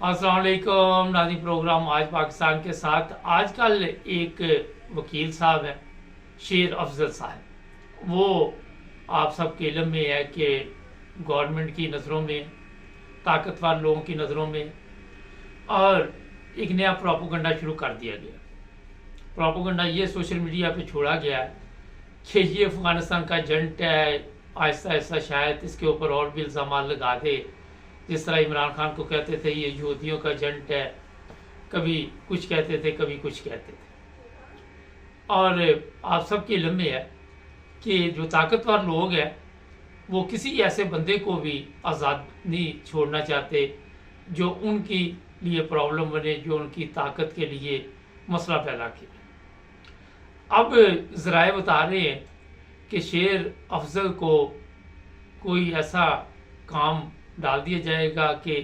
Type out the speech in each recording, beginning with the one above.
अस्सलाम वालेकुम नाज़रीन। प्रोग्राम आज पाकिस्तान के साथ। आजकल एक वकील साहब हैं, शेर अफजल साहब। वो आप सबके इल्म में है कि गवर्नमेंट की नज़रों में, ताकतवर लोगों की नज़रों में, और एक नया प्रोपोगंडा शुरू कर दिया गया। प्रोपोगंडा ये सोशल मीडिया पे छोड़ा गया है कि ये अफ़गानिस्तान का एजेंट है। आहिस्ता आहिस्ता शायद इसके ऊपर और भी इल्ज़ाम लगा दे, जिस तरह इमरान खान को कहते थे ये यहूदियों का एजेंट है, कभी कुछ कहते थे कभी कुछ कहते थे। और आप सबके इल्म में है कि जो ताकतवर लोग हैं वो किसी ऐसे बंदे को भी आज़ाद नहीं छोड़ना चाहते जो उनकी लिए प्रॉब्लम बने, जो उनकी ताकत के लिए मसला पैदा करे। अब ज़राए बता रहे हैं कि शेर अफजल को कोई ऐसा काम डाल दिया जाएगा कि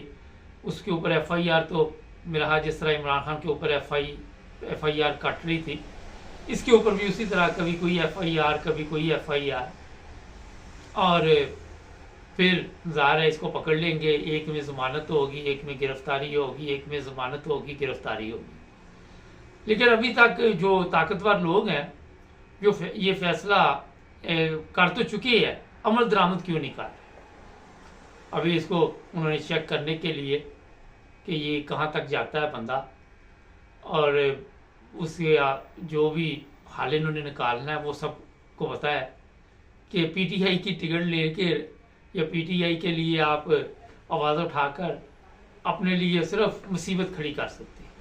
उसके ऊपर FIR, तो मेरा जिस तरह इमरान खान के ऊपर FIR कट रही थी, इसके ऊपर भी उसी तरह कभी कोई FIR कभी कोई FIR, और फिर ज़ाहिर है इसको पकड़ लेंगे। एक में ज़मानत होगी, एक में गिरफ्तारी होगी, एक में ज़मानत होगी, गिरफ्तारी होगी। लेकिन अभी तक जो ताकतवर लोग हैं जो ये फैसला कर तो चुके हैं, अमल दरामद क्यों नहीं कर रहे? अभी इसको उन्होंने चेक करने के लिए कि ये कहाँ तक जाता है बंदा, और उसके जो भी हाल इन्होंने निकालना है वो सबको पता है कि PTI की टिकट लेके या PTI के लिए आप आवाज़ उठाकर अपने लिए सिर्फ मुसीबत खड़ी कर सकते हैं,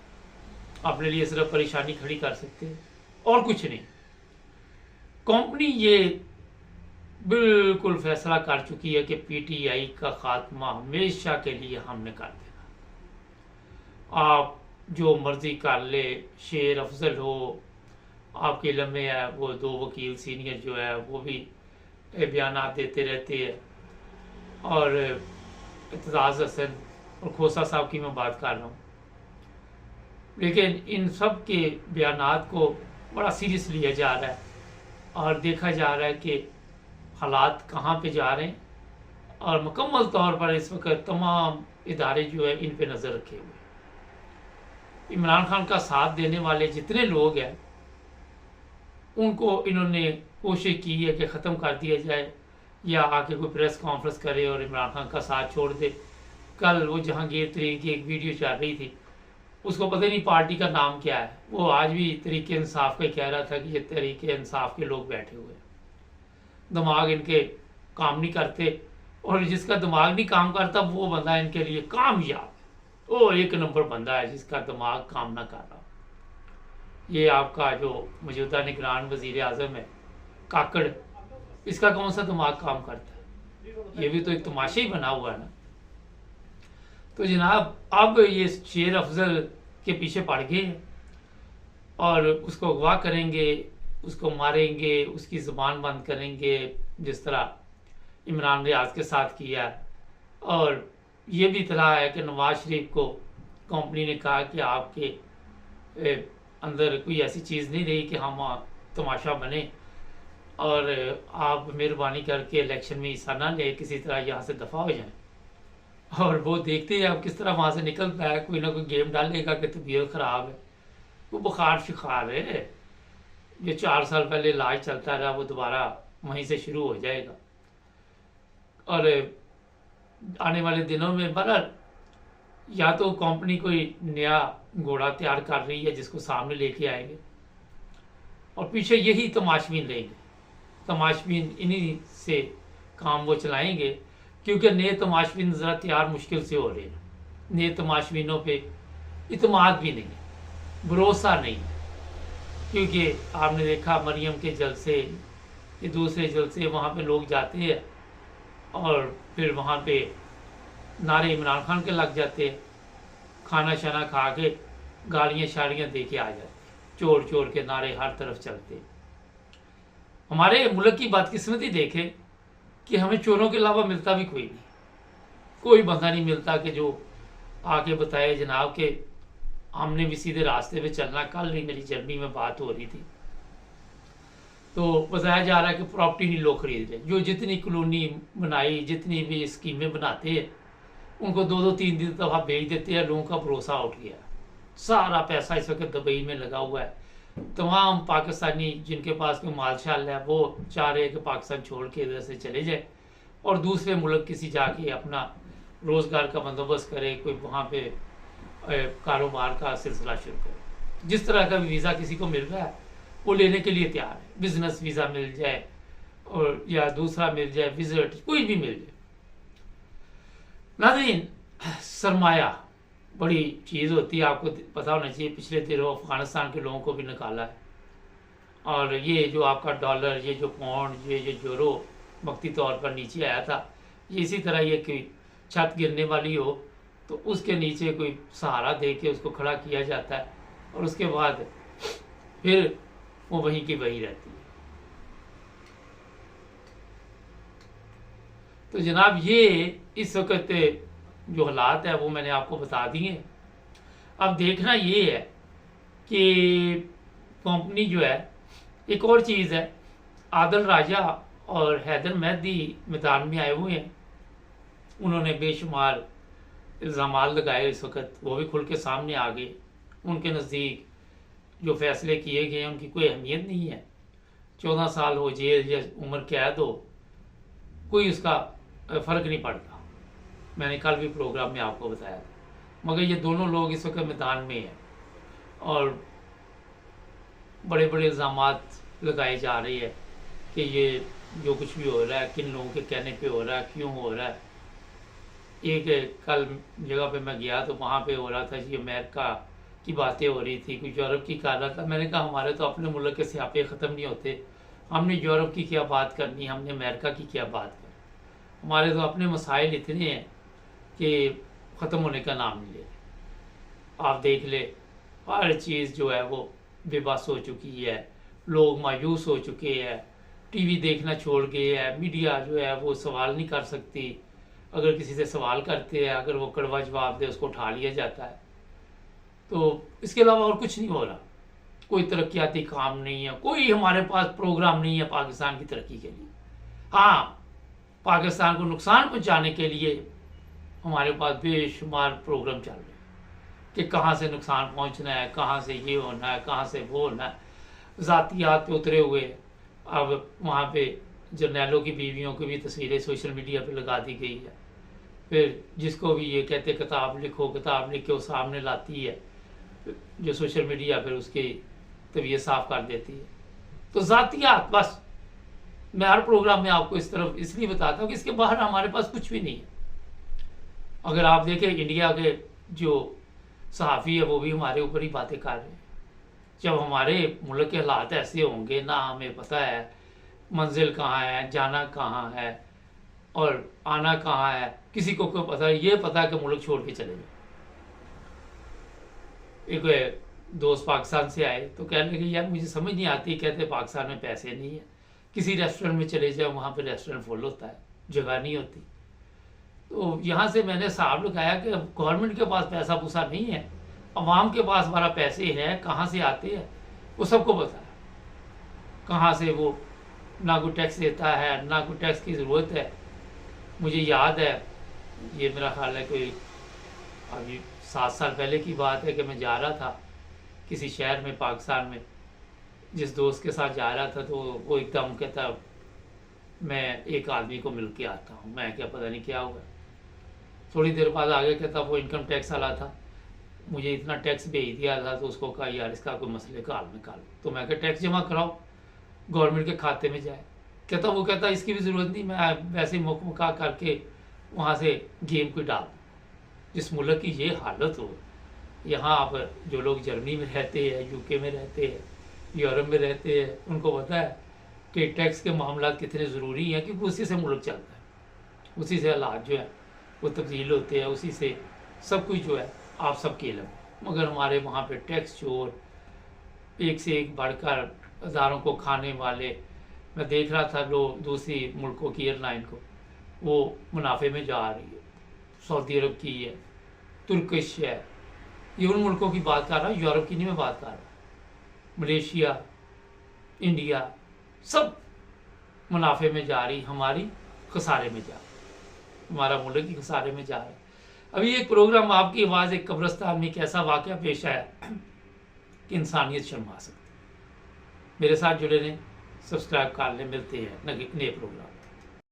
अपने लिए सिर्फ परेशानी खड़ी कर सकते हैं और कुछ नहीं। कंपनी ये बिल्कुल फैसला कर चुकी है कि PTI का खात्मा हमेशा के लिए हमने कर देना। आप जो मर्जी कर ले, शेर अफजल हो, आपके इल्म में है वो 2 वकील सीनियर जो है वो भी बयान देते रहते हैं, और इत्तेज़ाज़ हसन और खोसा साहब की मैं बात कर रहा हूँ। लेकिन इन सब के बयानात को बड़ा सीरियस लिया जा रहा है और देखा जा रहा है कि हालात कहाँ पे जा रहे हैं, और मुकम्मल तौर पर इस वक्त तमाम इदारे जो है इन पे नज़र रखे हुए हैं। इमरान खान का साथ देने वाले जितने लोग हैं उनको इन्होंने कोशिश की है कि ख़त्म कर दिया जाए या आके कोई प्रेस कॉन्फ्रेंस करे और इमरान खान का साथ छोड़ दे। कल वो जहांगीर तरीन की एक वीडियो चल रही थी, उसको पता नहीं पार्टी का नाम क्या है, वो आज भी तहरीक इंसाफ का ही कह रहा था कि ये तहरीक इंसाफ के लोग बैठे हुए हैं, दिमाग इनके काम नहीं करते, और जिसका दिमाग नहीं काम करता वो बंदा इनके लिए कामयाब है। वो एक नंबर बंदा है जिसका दिमाग काम ना कर रहा। ये आपका जो मौजूदा निगरान वजीर आज़म है काकड़, इसका कौन सा दिमाग काम करता है? ये भी तो एक तमाशा ही बना हुआ है ना। तो जनाब अब ये शेर अफजल के पीछे पड़ गए हैं और उसको अगवा करेंगे, उसको मारेंगे, उसकी ज़ुबान बंद करेंगे, जिस तरह इमरान रियाज के साथ किया। और ये भी इतला है कि नवाज शरीफ को कंपनी ने कहा कि आपके अंदर कोई ऐसी चीज़ नहीं रही कि हम तमाशा बने, और आप मेहरबानी करके इलेक्शन में हिस्सा ना ले, किसी तरह यहाँ से दफ़ा हो जाए। और वो देखते हैं अब किस तरह वहाँ से निकलता है। कोई ना कोई गेम डालेगा कि तबीयत ख़राब है, वो बुखार शिखार है, जो 4 साल पहले इलाज चलता रहा वो दोबारा वहीं से शुरू हो जाएगा। और आने वाले दिनों में बहरहाल या तो कंपनी कोई नया घोड़ा तैयार कर रही है जिसको सामने लेके आएंगे, और पीछे यही तमाशबीन रहेंगे। तमाशबीन इन्हीं से काम वो चलाएंगे, क्योंकि नए तमाशबीन ज़रा तैयार मुश्किल से हो रहे हैं। नए तमाशबीनों पे इतमाद भी नहीं है, भरोसा नहीं है, क्योंकि आपने देखा मरियम के जलसे, ये दूसरे जलसे, वहाँ पे लोग जाते हैं और फिर वहाँ पे नारे इमरान खान के लग जाते हैं, खाना शाना खा के गालियाँ शालियाँ दे के आ जाते हैं, चोर चोर के नारे हर तरफ चलते हैं। हमारे मुल्क की बदकिस्मती देखें कि हमें चोरों के अलावा मिलता भी कोई नहीं, कोई बंदा नहीं मिलता कि जो आके बताए जनाब के हमने भी सीधे रास्ते पे चलना। कल नहीं मेरी जर्नी में बात हो रही थी, तो बताया जा रहा है कि प्रॉपर्टी नहीं लोग खरीद रहे। जो जितनी कॉलोनी बनाई, जितनी भी स्कीमें बनाते हैं, उनको 2-2 3 दिन दफ़ा भेज देते हैं। लोगों का भरोसा उठ गया, सारा पैसा इस वक्त दुबई में लगा हुआ है। तमाम पाकिस्तानी जिनके पास कोई मालशाल है वो चाह रहे हैं कि पाकिस्तान छोड़ के इधर से चले जाए और दूसरे मुल्क किसी जाके अपना रोज़गार का बंदोबस्त करे, कोई वहाँ पे कारोबार का सिलसिला शुरू करे। जिस तरह का भी वीज़ा किसी को मिल रहा है वो लेने के लिए तैयार है। बिजनेस वीज़ा मिल जाए और या दूसरा मिल जाए, विजिट कोई भी मिल जाए। नाज़रीन, सरमाया बड़ी चीज़ होती है, आपको पता होना चाहिए। पिछले दिनों अफ़गानिस्तान के लोगों को भी निकाला है और ये जो आपका डॉलर, ये जो पाउंड, ये जो यूरो वक्ती तौर पर नीचे आया था, ये इसी तरह ये कोई छत गिरने वाली हो तो उसके नीचे कोई सहारा दे के उसको खड़ा किया जाता है और उसके बाद फिर वो वहीं की वहीं रहती है। तो जनाब, ये इस वक्त जो हालात है वो मैंने आपको बता दिए। अब देखना ये है कि कंपनी जो है, एक और चीज़ है, आदिल राजा और हैदर मेहदी मैदान में आए हुए हैं। उन्होंने बेशुमार इल्ज़ाम लगाए, इस वक्त वो भी खुल के सामने आ गए। उनके नज़दीक जो फैसले किए गए हैं उनकी कोई अहमियत नहीं है। 14 साल हो जेल या उम्र कैद हो, कोई उसका फ़र्क नहीं पड़ता। मैंने कल भी प्रोग्राम में आपको बताया था। मगर ये दोनों लोग इस वक्त मैदान में हैं और बड़े बड़े इल्ज़ाम लगाए जा रहे हैं कि ये जो कुछ भी हो रहा है किन लोगों के कहने पे हो रहा है, क्यों हो रहा है। एक कल जगह पे मैं गया तो वहाँ पे हो रहा था जी, अमेरिका की बातें हो रही थी, कुछ यूरोप की कर रहा था। मैंने कहा हमारे तो अपने मुल्क के स्यापे ख़त्म नहीं होते, हमने यूरोप की क्या बात करनी, हमने अमेरिका की क्या बात करनी। हमारे तो अपने मसाइल इतने हैं कि ख़त्म होने का नाम नहीं ले रहे। आप देख ले, हर चीज़ जो है वो बेबस हो चुकी है, लोग मायूस हो चुके हैं, टीवी देखना छोड़ गए हैं, मीडिया जो है वो सवाल नहीं कर सकती। अगर किसी से सवाल करते हैं, अगर वो कड़वा जवाब दे उसको उठा लिया जाता है। तो इसके अलावा और कुछ नहीं हो रहा। कोई तरक्याती काम नहीं है, कोई हमारे पास प्रोग्राम नहीं है पाकिस्तान की तरक्की के लिए। हाँ, पाकिस्तान को नुकसान पहुंचाने के लिए हमारे पास बेशुमार प्रोग्राम चल रहे हैं कि कहाँ से नुकसान पहुंचना है, कहाँ से ये होना है, कहाँ से वो होना है। ज़ातियात पे उतरे हुए। अब वहाँ पे जर्नैलों की बीवियों की भी तस्वीरें सोशल मीडिया पे लगा दी गई है। फिर जिसको भी ये कहते किताब लिखो, किताब लिख के वो सामने लाती है जो सोशल मीडिया, फिर उसकी तबीयत साफ कर देती है। तो ज़ातियात, बस मैं हर प्रोग्राम में आपको इस तरफ इसलिए बताता हूँ कि इसके बाहर हमारे पास कुछ भी नहीं है। अगर आप देखें, इंडिया के जो सहाफ़ी है वो भी हमारे ऊपर ही बातें कर रहे हैं। जब हमारे मुल्क के हालात ऐसे होंगे, ना हमें पता है मंजिल कहाँ है, जाना कहाँ है और आना कहाँ है, किसी को कोई पता है। ये पता है कि मुल्क छोड़ के चले जाए। एक दोस्त पाकिस्तान से आए तो कहने लगे यार मुझे समझ नहीं आती, कहते पाकिस्तान में पैसे नहीं है, किसी रेस्टोरेंट में चले जाओ वहाँ पे रेस्टोरेंट फुल होता है, जगह नहीं होती। तो यहाँ से मैंने हिसाब लगाया कि गवर्नमेंट के पास पैसा पूसा नहीं है, अवाम के पास हमारा पैसे हैं, कहाँ से आते हैं वो सबको पता है। कहाँ से वो ना कोई टैक्स देता है, ना कोई टैक्स की ज़रूरत है। मुझे याद है, ये मेरा ख्याल है कोई अभी 7 साल पहले की बात है कि मैं जा रहा था किसी शहर में पाकिस्तान में, जिस दोस्त के साथ जा रहा था तो वो एकदम कहता मैं एक आदमी को मिल के आता हूँ। मैं क्या पता नहीं क्या हुआ। थोड़ी देर बाद आगे कहता वो इनकम टैक्स वाला था, मुझे इतना टैक्स भेज दिया था। तो उसको कहा यार इसका कोई मसले का हल निकालो। तो मैं क्या टैक्स जमा कराओ, गवर्नमेंट के खाते में जाए। कहता इसकी भी ज़रूरत नहीं, मैं वैसे ही मुका करके वहाँ से गेम कोई डाल। जिस मुल्क की ये हालत हो, यहाँ आप जो लोग जर्मनी में रहते हैं, यूके में रहते हैं, यूरोप में रहते हैं, उनको पता है कि टैक्स के मामला कितने ज़रूरी हैं, क्योंकि उसी से मुल्क चलता है, उसी से हालात जो है वो तब्दील होते हैं, उसी से सब कुछ जो है आप सब के इल्म। मगर हमारे वहाँ पे टैक्स चोर एक से एक बढ़कर हज़ारों को खाने वाले। मैं देख रहा था लोग दूसरी मुल्कों की एयरलाइन को वो मुनाफे में जा रही है, सऊदी अरब की है, तुर्किश है, ये उन मुल्कों की बात कर रहा हूँ, यूरोप की नहीं मैं बात कर रहा। मलेशिया, इंडिया, सब मुनाफे में जा रही, हमारी खसारे में जा रही, हमारा मुल्क ही खसारे में जा रहा है। अभी एक प्रोग्राम आपकी आवाज़ एक कब्रिस्तान में एक ऐसा वाक़या पेश आया कि इंसानियत शर्मा सकती। मेरे साथ जुड़े रहें, सब्सक्राइब कर लें, मिलते हैं नए प्रोग्राम।